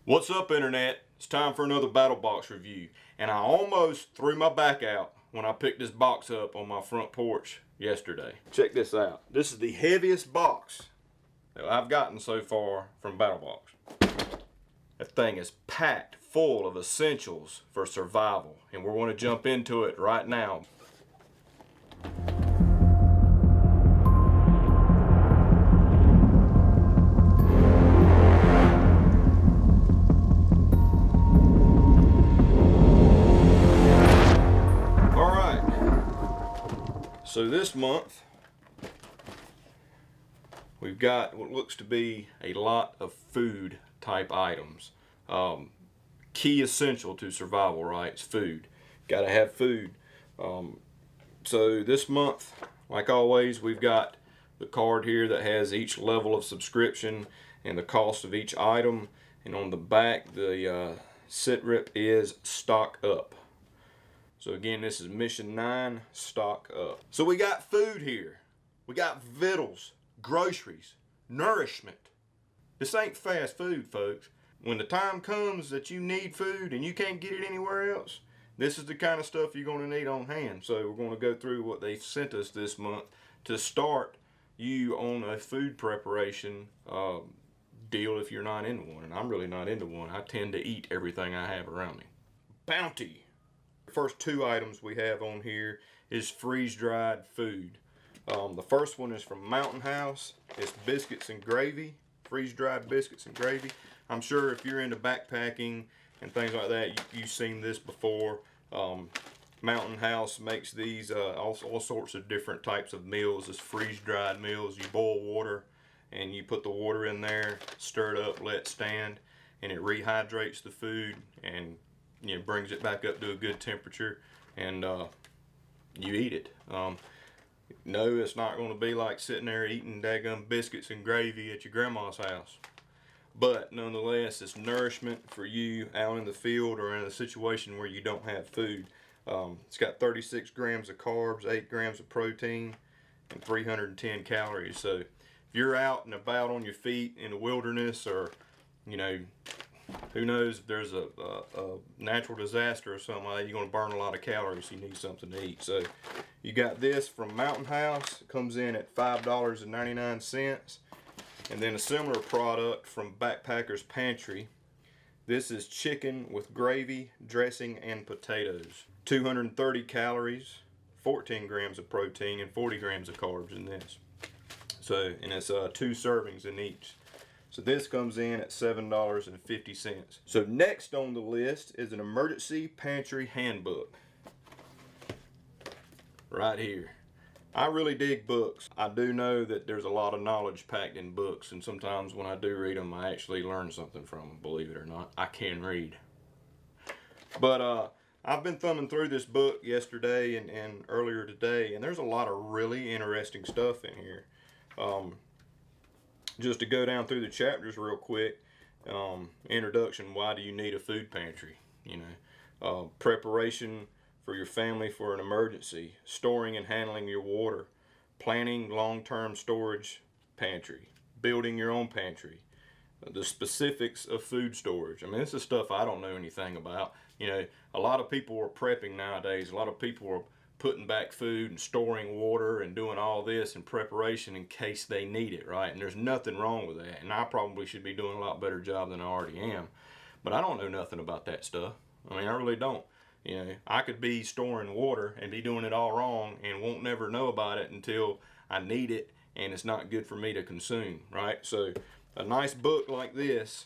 What's up, internet? It's time for another BattlBox review, and I almost threw my back out when I picked this box up on my front porch yesterday. Check this out. This is the heaviest box that I've gotten so far from BattlBox. That thing is packed full of essentials for survival, and we're going to jump into it right now. So this month, we've got what looks to be a lot of food type items. Key essential to survival, right? It's food. Gotta have food. So this month, like always, we've got the card here that has each level of subscription and the cost of each item. And on the back, the sit rep is stock up. So again, this is mission 9, stock up. So we got food here. We got vittles, groceries, nourishment. This ain't fast food, folks. When the time comes that you need food and you can't get it anywhere else, this is the kind of stuff you're going to need on hand. So we're going to go through what they've sent us this month to start you on a food preparation deal if you're not into one. And I'm really not into one. I tend to eat everything I have around me. Bounty. First two items we have on here is freeze-dried food. The first one is from Mountain House. It's biscuits and gravy, freeze-dried biscuits and gravy. I'm sure if you're into backpacking and things like that, you've seen this before. Mountain House makes these all sorts of different types of meals. It's freeze-dried meals. You boil water and you put the water in there, stir it up, let it stand, and it rehydrates the food and brings it back up to a good temperature, and you eat it. No, it's not going to be like sitting there eating daggum biscuits and gravy at your grandma's house. But nonetheless, it's nourishment for you out in the field or in a situation where you don't have food. It's got 36 grams of carbs, 8 grams of protein, and 310 calories. So if you're out and about on your feet in the wilderness, or who knows if there's a natural disaster or something like that, you're going to burn a lot of calories. You need something to eat. So you got this from Mountain House. It comes in at $5.99. And then a similar product from Backpacker's Pantry. This is chicken with gravy, dressing, and potatoes. 230 calories, 14 grams of protein, and 40 grams of carbs in this. So, and it's 2 servings in each. So this comes in at $7.50. So next on the list is an emergency pantry handbook. Right here. I really dig books. I do know that there's a lot of knowledge packed in books, and sometimes when I do read them, I actually learn something from them, believe it or not. I can read. But I've been thumbing through this book yesterday and earlier today, and there's a lot of really interesting stuff in here. Just to go down through the chapters real quick. Introduction, why do you need a food pantry? Preparation for your family for an emergency. Storing and handling your water. Planning long-term storage pantry. Building your own pantry. The specifics of food storage. I mean, this is stuff I don't know anything about. A lot of people are prepping nowadays. A lot of people are putting back food and storing water and doing all this in preparation in case they need it, right? And there's nothing wrong with that. And I probably should be doing a lot better job than I already am. But I don't know nothing about that stuff. I mean, I really don't. I could be storing water and be doing it all wrong and won't never know about it until I need it and it's not good for me to consume, right? So a nice book like this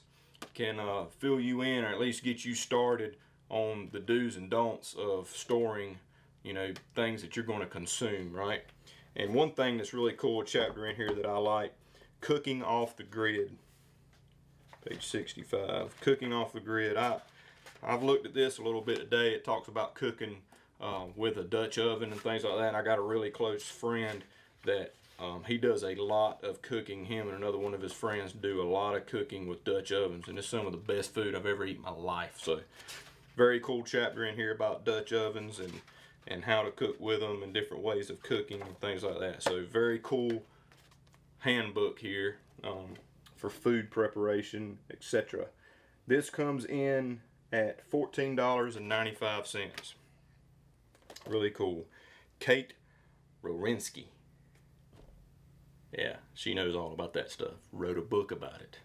can fill you in, or at least get you started on the do's and don'ts of storing things that you're going to consume, right? And one thing that's really cool, chapter in here that I like, cooking off the grid. Page 65, cooking off the grid. I've looked at this a little bit today. It talks about cooking with a Dutch oven and things like that. And I got a really close friend that he does a lot of cooking. Him and another one of his friends do a lot of cooking with Dutch ovens, and it's some of the best food I've ever eaten in my life. So very cool chapter in here about Dutch ovens and how to cook with them and different ways of cooking and things like that. So very cool handbook here for food preparation, etc. This comes in at $14.95. Really cool. Kate Rowinski. Yeah, she knows all about that stuff. Wrote a book about it.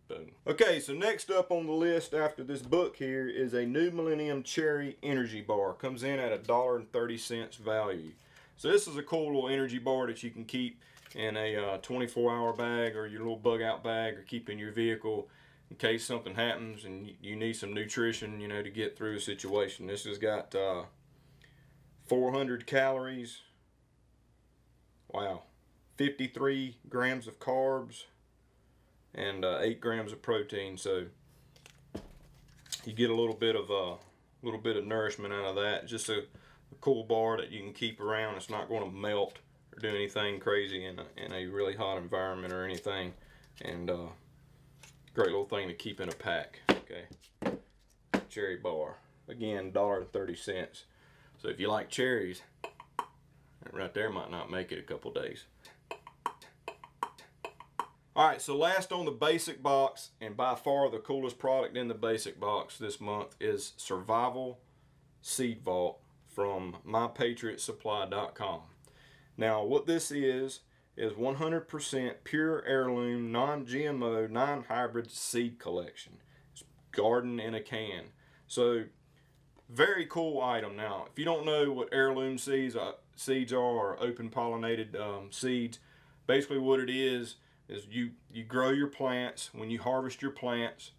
Boom. Okay, so next up on the list after this book here is a New Millennium Cherry Energy Bar. Comes in at $1.30 value. So this is a cool little energy bar that you can keep in a 24-hour bag or your little bug out bag, or keep in your vehicle in case something happens and you need some nutrition, you know, to get through a situation. This has got 400 calories. Wow. 53 grams of carbs and 8 grams of protein. So you get a little bit of nourishment out of that. Just a cool bar that you can keep around. It's not going to melt or do anything crazy in a really hot environment or anything. And great little thing to keep in a pack. Okay, cherry bar, again, $1.30. So if you like cherries, that right there might not make it a couple days. Alright, so last on the basic box, and by far the coolest product in the basic box this month, is Survival Seed Vault from MyPatriotSupply.com. Now what this is 100% pure heirloom, non-GMO, non-hybrid seed collection. It's garden in a can. So very cool item. Now if you don't know what heirloom seeds are, or open pollinated seeds, basically what it is you grow your plants. When you harvest your plants,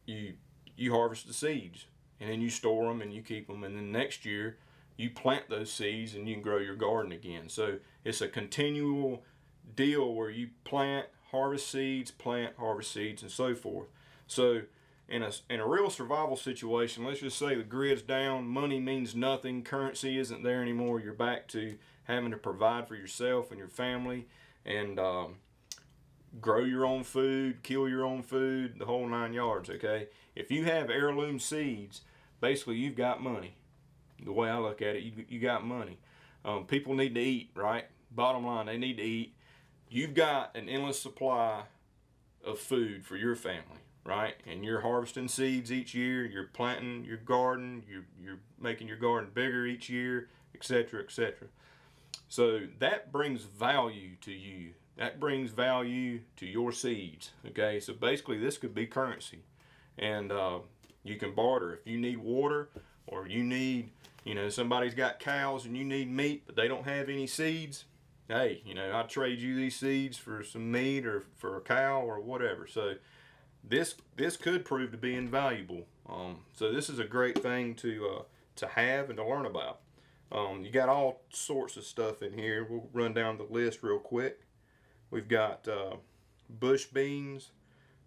you harvest the seeds, and then you store them and you keep them, and then next year you plant those seeds and you can grow your garden again. So it's a continual deal where you plant, harvest seeds, and so forth. So in a real survival situation, let's just say the grid's down, money means nothing, currency isn't there anymore, you're back to having to provide for yourself and your family, and grow your own food, kill your own food, the whole 9 yards, okay? If you have heirloom seeds, basically you've got money. The way I look at it, you got money. People need to eat, right? Bottom line, they need to eat. You've got an endless supply of food for your family, right? And you're harvesting seeds each year, you're planting your garden, you're making your garden bigger each year, etc., etc. So that brings value to you. That brings value to your seeds, okay? So basically this could be currency. And you can barter. If you need water, or you need, you know, somebody's got cows and you need meat, but they don't have any seeds, hey, you know, I'd trade you these seeds for some meat or for a cow or whatever. So this could prove to be invaluable. So this is a great thing to have and to learn about. You got all sorts of stuff in here. We'll run down the list real quick. We've got bush beans,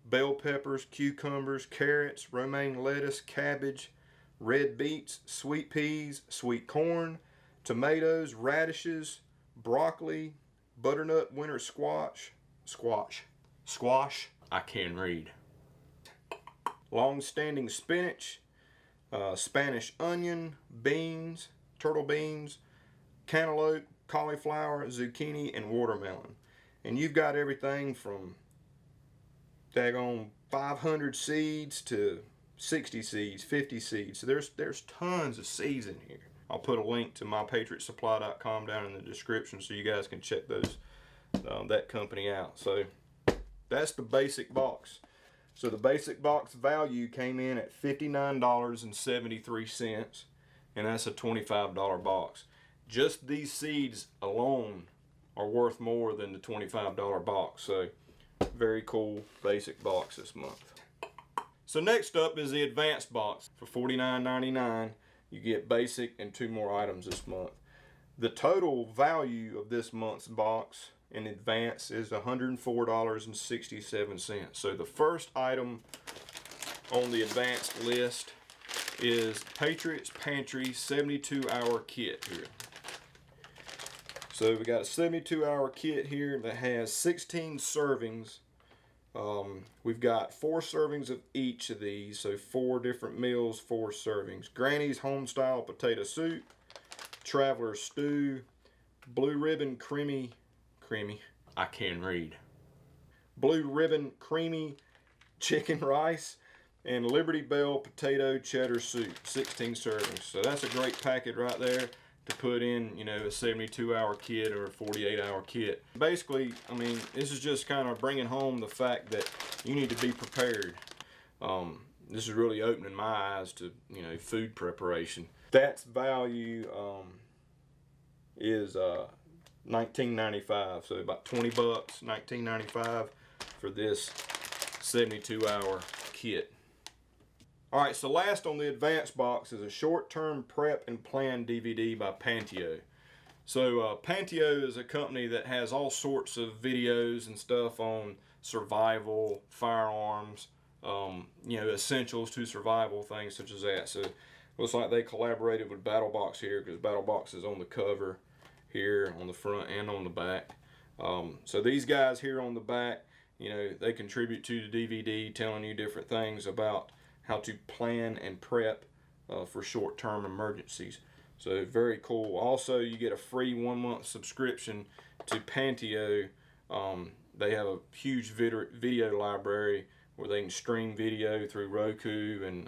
bell peppers, cucumbers, carrots, romaine lettuce, cabbage, red beets, sweet peas, sweet corn, tomatoes, radishes, broccoli, butternut winter squash, I can't read, long-standing spinach, Spanish onion, beans, turtle beans, cantaloupe, cauliflower, zucchini, and watermelon. And you've got everything from daggone 500 seeds to 60 seeds, 50 seeds. So there's tons of seeds in here. I'll put a link to mypatriotsupply.com down in the description so you guys can check that company out. So that's the basic box. So the basic box value came in at $59.73, and that's a $25 box. Just these seeds alone are worth more than the $25 box. So very cool basic box this month. So next up is the advanced box. For $49.99 you get basic and 2 more items this month. The total value of this month's box in advance is $104.67. So the first item on the advanced list is Patriot's Pantry 72-hour kit here. So we got a 72-hour kit here that has 16 servings. We've got 4 servings of each of these, so 4 different meals, 4 servings. Granny's Homestyle Potato Soup, Traveler's Stew, Blue Ribbon Creamy, I can't read, Blue Ribbon creamy chicken rice, and Liberty Bell potato cheddar soup, 16 servings. So that's a great packet right there to put in, you know, a 72-hour kit or a 48-hour kit. Basically, I mean, this is just kind of bringing home the fact that you need to be prepared. This is really opening my eyes to, you know, food preparation. That's value is $19.95, so about 20 bucks, $19.95 for this 72-hour kit. All right, so last on the advanced box is a short-term prep and plan DVD by Panteo. So Panteo is a company that has all sorts of videos and stuff on survival, firearms, you know, essentials to survival, things such as that. So looks like they collaborated with BattlBox here, because BattlBox is on the cover here on the front and on the back. So these guys here on the back, you know, they contribute to the DVD, telling you different things about how to plan and prep for short-term emergencies. So very cool. Also, you get a free 1-month subscription to Panteo. They have a huge video library where they can stream video through Roku and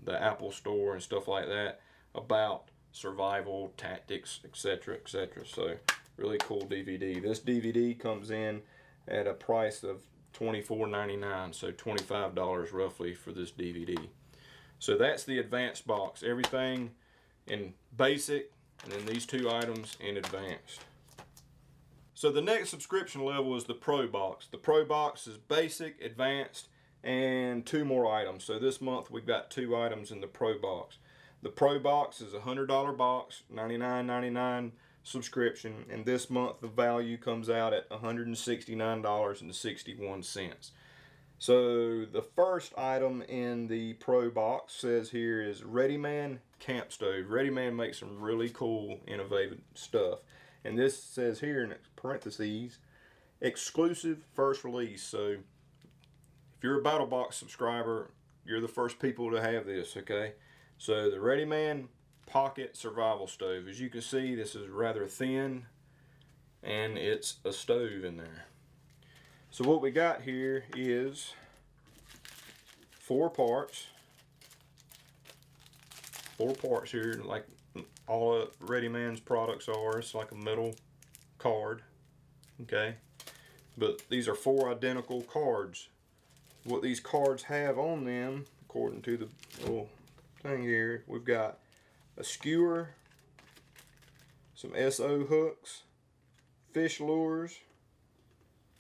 the Apple Store and stuff like that about survival tactics, etc., etc. So really cool DVD. This DVD comes in at a price of $24.99, so $25 roughly for this DVD. So that's the advanced box. Everything in basic, and then these two items in advanced. So the next subscription level is the Pro Box. The Pro Box is basic, advanced, and 2 more items. So this month we've got 2 items in the Pro Box. The Pro Box is a $100 box, $99.99 subscription, and this month the value comes out at $169.61. So the first item in the Pro Box says here is Readyman Camp Stove. Readyman makes some really cool, innovative stuff. And this says here in parentheses, exclusive first release. So if you're a BattlBox subscriber, you're the first people to have this, okay? So the Readyman Pocket Survival Stove. As you can see, this is rather thin, and it's a stove in there. So what we got here is 4 parts. 4 parts here, like all of Readyman's products are. It's like a metal card, okay? But these are 4 identical cards. What these cards have on them, according to the little thing here, we've got a skewer, some SO hooks, fish lures,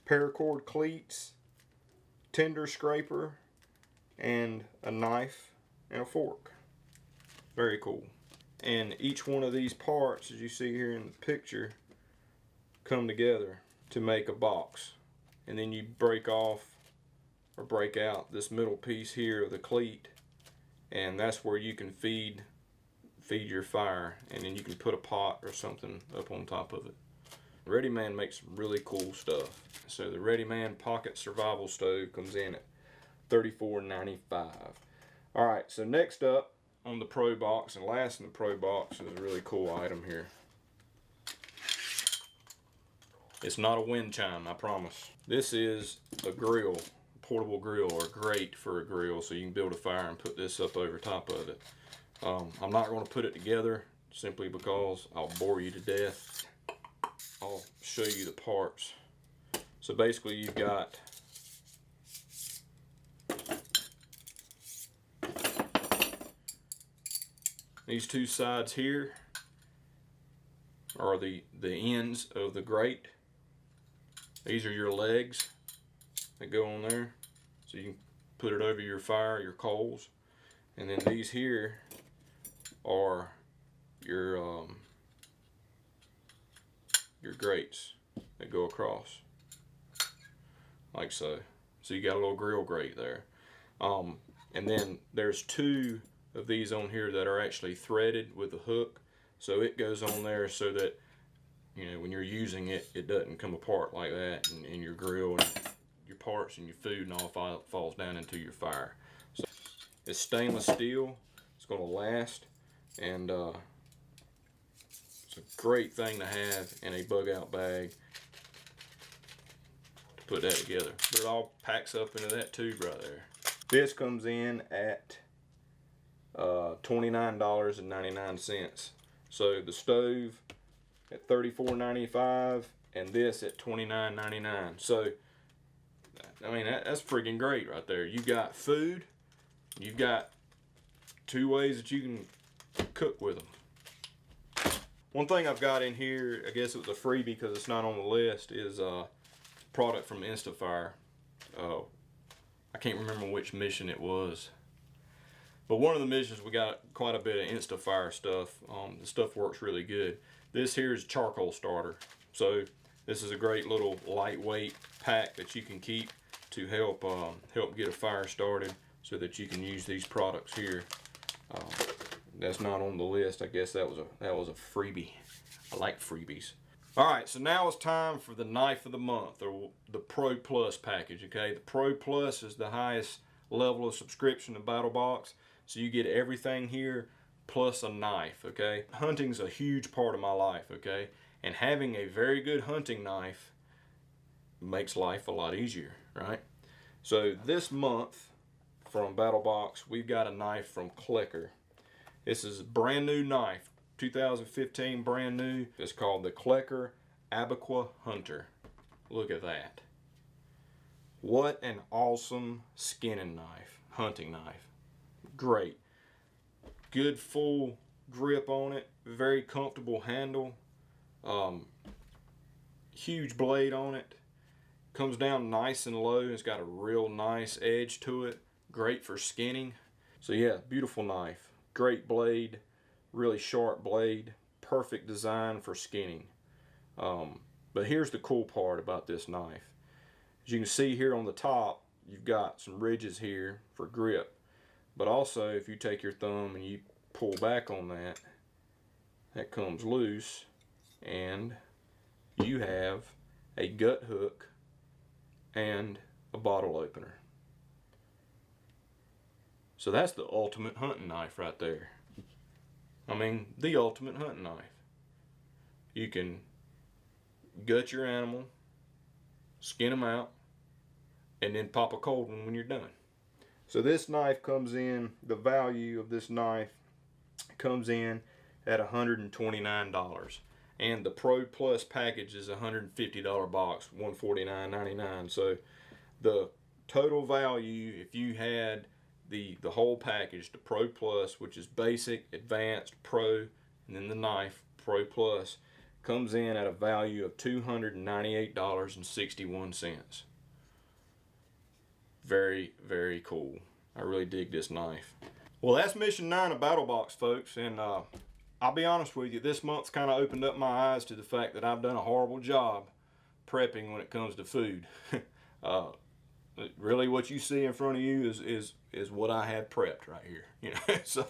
paracord cleats, tinder scraper, and a knife and a fork. Very cool. And each one of these parts, as you see here in the picture, come together to make a box. And then you break off or break out this middle piece here of the cleat, and that's where you can feed your fire, and then you can put a pot or something up on top of it. Readyman makes really cool stuff. So the Readyman Pocket Survival Stove comes in at $34.95. Alright, so next up on the Pro Box, and last in the Pro Box, is a really cool item here. It's not a wind chime, I promise. This is a grill, a portable grill, or a grate for a grill, so you can build a fire and put this up over top of it. I'm not going to put it together simply because I'll bore you to death. I'll show you the parts. So basically you've got these 2 sides here are the ends of the grate. These are your legs that go on there, so you can put it over your fire, your coals. And then these here are your grates that go across, like so. So you got a little grill grate there. And then there's 2 of these on here that are actually threaded with a hook, so it goes on there so that, you know, when you're using it, it doesn't come apart like that, and your grill and your parts and your food and all falls down into your fire. So it's stainless steel. It's going to last, and it's a great thing to have in a bug out bag to put that together. But it all packs up into that tube right there. This comes in at $29.99. So the stove at $34.95 and this at $29.99. So I mean, that's freaking great right there. You got food, you've got 2 ways that you can cook with them. One thing I've got in here, I guess it was a freebie because it's not on the list, is a product from Instafire. I can't remember which mission it was. But one of the missions, we got quite a bit of Instafire stuff. The stuff works really good. This here is charcoal starter. So this is a great little lightweight pack that you can keep to help get a fire started, so that you can use these products here. That's not on the list. I guess that was a freebie. I like freebies. All right, so now it's time for the knife of the month, or the Pro Plus package. Okay, the Pro Plus is the highest level of subscription to BattlBox, so you get everything here plus a knife. Okay, hunting's a huge part of my life. Okay, and having a very good hunting knife makes life a lot easier, right? So this month from BattlBox, we've got a knife from Klecker. This is a brand new knife, 2015, brand new. It's called the Klecker Abaca Hunter. Look at that. What an awesome skinning knife, hunting knife. Great. Good full grip on it, very comfortable handle. Huge blade on it. Comes down nice and low. It's got a real nice edge to it. Great for skinning. So yeah, beautiful knife. Great blade, really sharp blade. Perfect design for skinning. But here's the cool part about this knife. As you can see here on the top, you've got some ridges here for grip. But also, if you take your thumb and you pull back on that, that comes loose, and you have a gut hook and a bottle opener. So that's the ultimate hunting knife right there. I mean, the ultimate hunting knife. You can gut your animal, skin them out, and then pop a cold one when you're done. So this knife comes in, the value of this knife comes in at $129. And the Pro Plus package is a $150 box, $149.99. So the total value, if you had the whole package, the Pro Plus, which is basic, advanced, pro, and then the knife, Pro Plus, comes in at a value of $298.61. Very, very cool. I really dig this knife. Well, that's mission 9 of BattlBox, folks, and I'll be honest with you, this month's kind of opened up my eyes to the fact that I've done a horrible job prepping when it comes to food. Really, what you see in front of you is what I had prepped right here. You know, so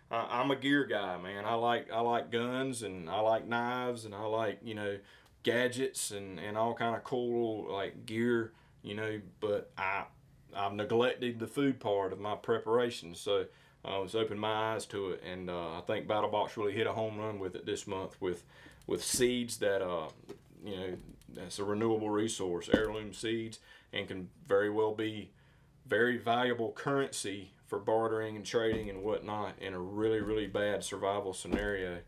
I'm a gear guy, man. I like guns, and I like knives, and I like, you know, gadgets and all kind of cool like gear, you know. But I've neglected the food part of my preparation, so it's opened my eyes to it, and I think BattlBox really hit a home run with it this month with seeds that you know, that's a renewable resource, heirloom seeds, and can very well be very valuable currency for bartering and trading and whatnot in a really, really bad survival scenario.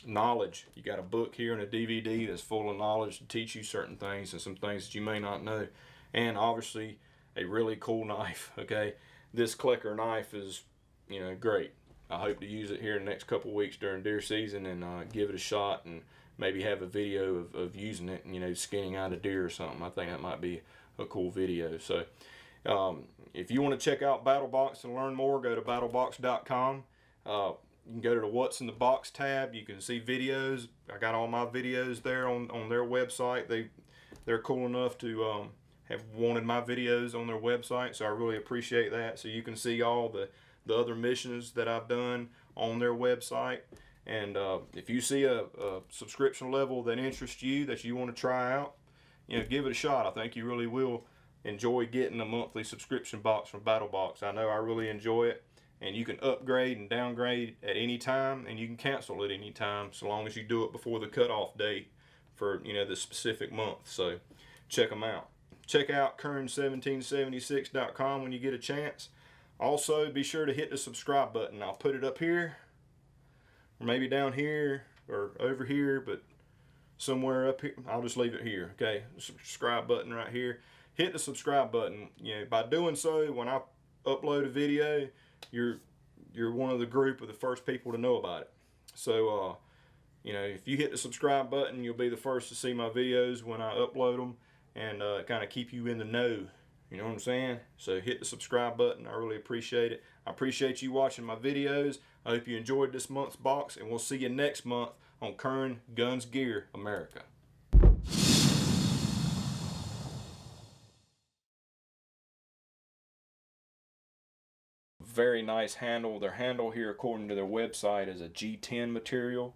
Knowledge, you got a book here and a DVD that's full of knowledge to teach you certain things and some things that you may not know, and obviously a really cool knife. Okay, this Klecker knife is, you know, great. I hope to use it here in the next couple weeks during deer season and give it a shot, and maybe have a video of using it and, you know, skinning out a deer or something. I think that might be a cool video. So if you want to check out BattlBox and learn more, go to battlebox.com. You can go to the What's in the Box tab. You can see videos. I got all my videos there on their website. They're cool enough to have wanted my videos on their website, so I really appreciate that. So you can see all the other missions that I've done on their website. And if you see a subscription level that interests you, that you want to try out, you know, give it a shot. I think you really will enjoy getting a monthly subscription box from BattlBox. I know I really enjoy it, and you can upgrade and downgrade at any time, and you can cancel at any time, so long as you do it before the cutoff date for, you know, the specific month. So check them out. Check out kern1776.com when you get a chance. Also, be sure to hit the subscribe button. I'll put it up here, or maybe down here, or over here, but somewhere up here. I'll just leave it here, okay? Subscribe button right here. Hit the subscribe button. You know, by doing so, when I upload a video, you're one of the group of the first people to know about it. So, you know, if you hit the subscribe button, you'll be the first to see my videos when I upload them, and kind of keep you in the know. You know what I'm saying? So hit the subscribe button. I really appreciate it. I appreciate you watching my videos. I hope you enjoyed this month's box, and we'll see you next month on Kern Guns Gear America. Very nice handle. Their handle here, according to their website, is a G10 material,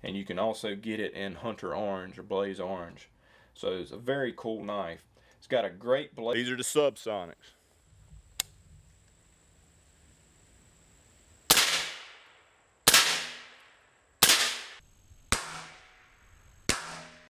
and you can also get it in Hunter Orange or Blaze Orange. So it's a very cool knife. It's got a great blade. These are the Subsonics.